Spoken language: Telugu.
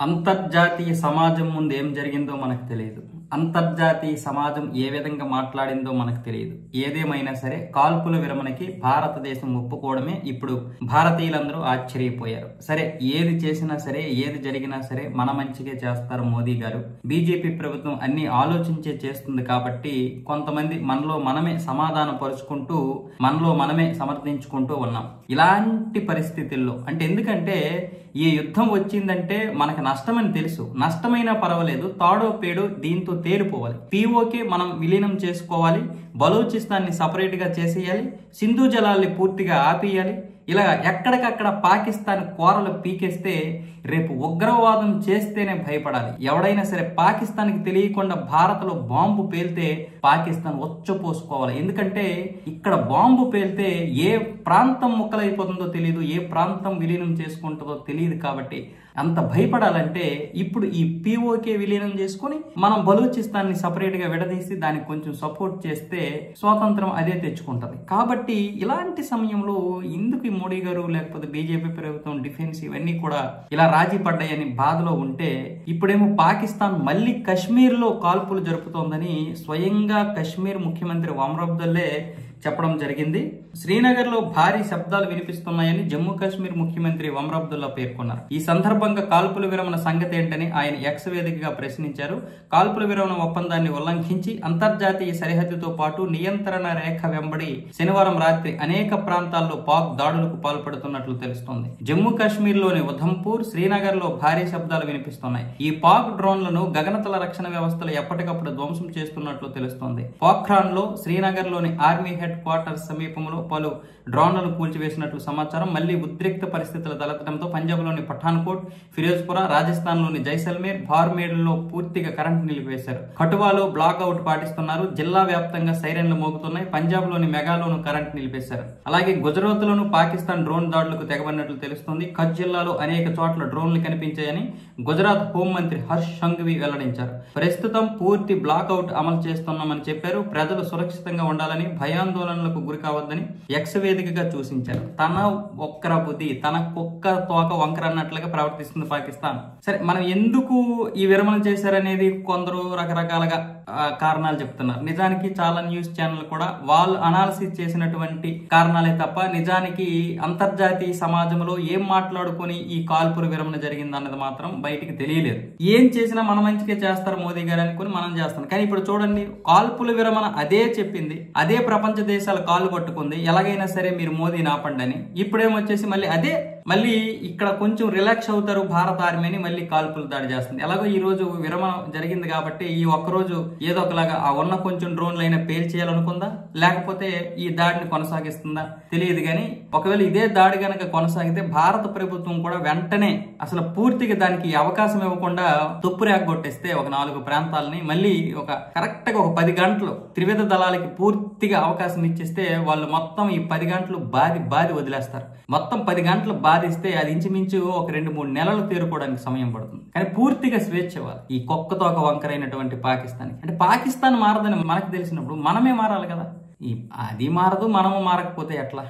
అంతర్జాతీయ సమాజం ముందు ఏం జరిగిందో మనకు తెలియదు. అంతర్జాతీయ సమాజం ఏ విధంగా మాట్లాడిందో మనకు తెలియదు. ఏదేమైనా సరే కాల్పుల విరమణకి భారతదేశం ఒప్పుకోవడమే ఇప్పుడు భారతీయులందరూ ఆశ్చర్యపోయారు. సరే ఏది చేసినా సరే, ఏది జరిగినా సరే మన మంచిగా చేస్తారు మోదీ గారు. బీజేపీ ప్రభుత్వం అన్ని ఆలోచించే చేస్తుంది కాబట్టి కొంతమంది మనలో మనమే సమాధానం పరుచుకుంటూ, మనలో మనమే సమర్థించుకుంటూ ఉన్నాం. ఇలాంటి పరిస్థితుల్లో ఎందుకంటే ఈ యుద్ధం వచ్చిందంటే మనకు నష్టమని తెలుసు. నష్టమైనా పర్వాలేదు, తాడో పేడో దీంతో తేలిపోవాలి. పీఓకే మనం విలీనం చేసుకోవాలి, బలూచిస్తాన్ని సపరేట్ గా చేసేయాలి, సింధు జలాల్ని పూర్తిగా ఆపేయాలి. ఇలా ఎక్కడికక్కడ పాకిస్తాన్ కోరలు పీకేస్తే రేపు ఉగ్రవాదం చేస్తేనే భయపడాలి. ఎవడైనా సరే పాకిస్తాన్కి తెలియకుండా భారత్లో బాంబు పేలితే పాకిస్తాన్ వచ్చపోసుకోవాలి. ఎందుకంటే ఇక్కడ బాంబు పేలితే ఏ ప్రాంతం ముక్కలైపోతుందో తెలియదు, ఏ ప్రాంతం విలీనం చేసుకుంటుందో తెలియదు. కాబట్టి అంత భయపడాలంటే ఇప్పుడు ఈ పీఓకే విలీనం చేసుకుని మనం బలూచిస్తాన్ని సపరేట్ గా విడదీసి దానికి కొంచెం సపోర్ట్ చేస్తే స్వాతంత్రం అదే తెచ్చుకుంటది. కాబట్టి ఇలాంటి సమయంలో ఎందుకు ఈ మోడీ గారు లేకపోతే బీజేపీ ప్రభుత్వం డిఫెన్స్ ఇవన్నీ కూడా ఇలా రాజీ పడ్డాయని బాధలో ఉంటే, ఇప్పుడేమో పాకిస్తాన్ మళ్ళీ కశ్మీర్ లో కాల్పులు జరుపుతోందని స్వయంగా కశ్మీర్ ముఖ్యమంత్రి ఒమర్ అబ్దుల్లా చెప్పడం జరిగింది. శ్రీనగర్ లో భారీ శబ్దాలు వినిపిస్తున్నాయని జమ్మూ కాశ్మీర్ ముఖ్యమంత్రి ఒమర్ అబ్దుల్లా పేర్కొన్నారు. ఈ సందర్భంగా కాల్పుల విరమణ సంగతి ఏంటని ఆయన ఎక్స్ వేదికగా ప్రశ్నించారు. కాల్పుల విరమణ ఒప్పందాన్ని ఉల్లంఘించి అంతర్జాతీయ సరిహద్దుతో పాటు నియంత్రణ రేఖ వెంబడి శనివారం రాత్రి అనేక ప్రాంతాల్లో పాక్ దాడులకు పాల్పడుతున్నట్లు తెలుస్తోంది. జమ్మూ కాశ్మీర్ లోని ఉధంపూర్, శ్రీనగర్ లో భారీ శబ్దాలు వినిపిస్తున్నాయి. ఈ పాక్ డ్రోన్లను గగనతల రక్షణ వ్యవస్థలు ఎప్పటికప్పుడు ధ్వంసం చేస్తున్నట్లు తెలుస్తోంది. పోఖ్రాన్ లో, శ్రీనగర్ లోని ఆర్మీ హెడ్ క్వార్టర్స్ సమీపంలో పలు డ్రోన్లను కూల్చివేసినట్లు సమాచారం. మళ్లీ ఉద్రిక్త పరిస్థితులు తలెత్తడంతో పంజాబ్ లోని పఠాన్కోట్, ఫిరోజ్పురా, రాజస్థాన్ లోని జైసల్మేర్, బార్మేర్లో పూర్తిగా కరెంటు నిలిపివేశారు. కఠువాలో బ్లాక్ అవుట్ పాటిస్తున్నారు. జిల్లా వ్యాప్తంగా సైరన్లు మోగుతున్నాయి. పంజాబ్ లోని మెగాలోను కరెంటు నిలిపేశారు. అలాగే గుజరాత్ లోను పాకిస్తాన్ డ్రోన్ దాడులకు తెగబడినట్లు తెలుస్తోంది. కచ్ జిల్లాలో అనేక చోట్ల డ్రోన్లు కనిపించాయని గుజరాత్ హోంమంత్రి హర్ష్ సంఘవి వెల్లడించారు. ప్రస్తుతం పూర్తి బ్లాక్ అవుట్ అమలు చేస్తున్నామని చెప్పారు. ప్రజలు సురక్షితంగా ఉండాలని, భయాందోళనలకు గురి కావద్దని ఎక్స్ వేదికగా సూచించారు. తన ఒక్కర బుద్ధి తన కుక్క తోక వంకర అన్నట్లుగా ప్రవర్తిస్తుంది పాకిస్తాన్. సరే, మనం ఎందుకు ఈ విరమణ చేశారనేది కొందరు రకరకాలుగా కారణాలు చెప్తున్నారు. నిజానికి చాలా న్యూస్ ఛానల్ కూడా వాళ్ళు అనాలిసిస్ చేసినటువంటి కారణాలే తప్ప నిజానికి అంతర్జాతీయ సమాజంలో ఏం మాట్లాడుకొని ఈ కాల్పుల విరమణ జరిగింది అన్నది మాత్రం బయటికి తెలియలేదు. ఏం చేసినా మన మంచిగా చేస్తారు మోదీ గారు అనుకుని మనం చేస్తాం. కానీ ఇప్పుడు చూడండి, కాల్పుల విరమణ అదే చెప్పింది, అదే ప్రపంచ దేశాలు కాళ్ళు పట్టుకుంది, ఎలాగైనా సరే మీరు మోదీని ఆపండి అని. ఇప్పుడేమొచ్చేసి మళ్ళీ ఇక్కడ కొంచెం రిలాక్స్ అవుతారు భారత ఆర్మీ అని మళ్ళీ కాల్పులు దాడి చేస్తుంది. ఎలాగో ఈ రోజు విరమణ జరిగింది కాబట్టి ఈ ఒక్కరోజు ఏదో ఒకలాగా ఆ ఉన్న కొంచెం డ్రోన్లు అయినా పేల్చేయాలనుకుందా, లేకపోతే ఈ దాడిని కొనసాగిస్తుందా తెలియదు. కానీ ఒకవేళ ఇదే దాడి గనక కొనసాగితే భారత ప్రభుత్వం కూడా వెంటనే అసలు పూర్తిగా దానికి అవకాశం ఇవ్వకుండా తుప్పు రేగొట్టేస్తే ఒక 4 ప్రాంతాలని మళ్ళీ కరెక్ట్ గా ఒక 10 గంటలు త్రివిధ దళాలకి పూర్తిగా అవకాశం ఇచ్చేస్తే వాళ్ళు మొత్తం ఈ 10 గంటలు బాది వదిలేస్తారు. మొత్తం 10 గంటలు బాధిస్తే అది ఇంచుమించు ఒక 2-3 నెలలు తేరుకోవడానికి సమయం పడుతుంది. కానీ పూర్తిగా స్వేచ్ఛ ఇవ్వాలి ఈ కుక్కతో ఒక వంకరైనటువంటి పాకిస్తాన్. పాకిస్తాన్ మారదని మనకు తెలిసినప్పుడు మనమే మారాలి కదా. అది మారదు, మనము మారకపోతే ఎట్లా?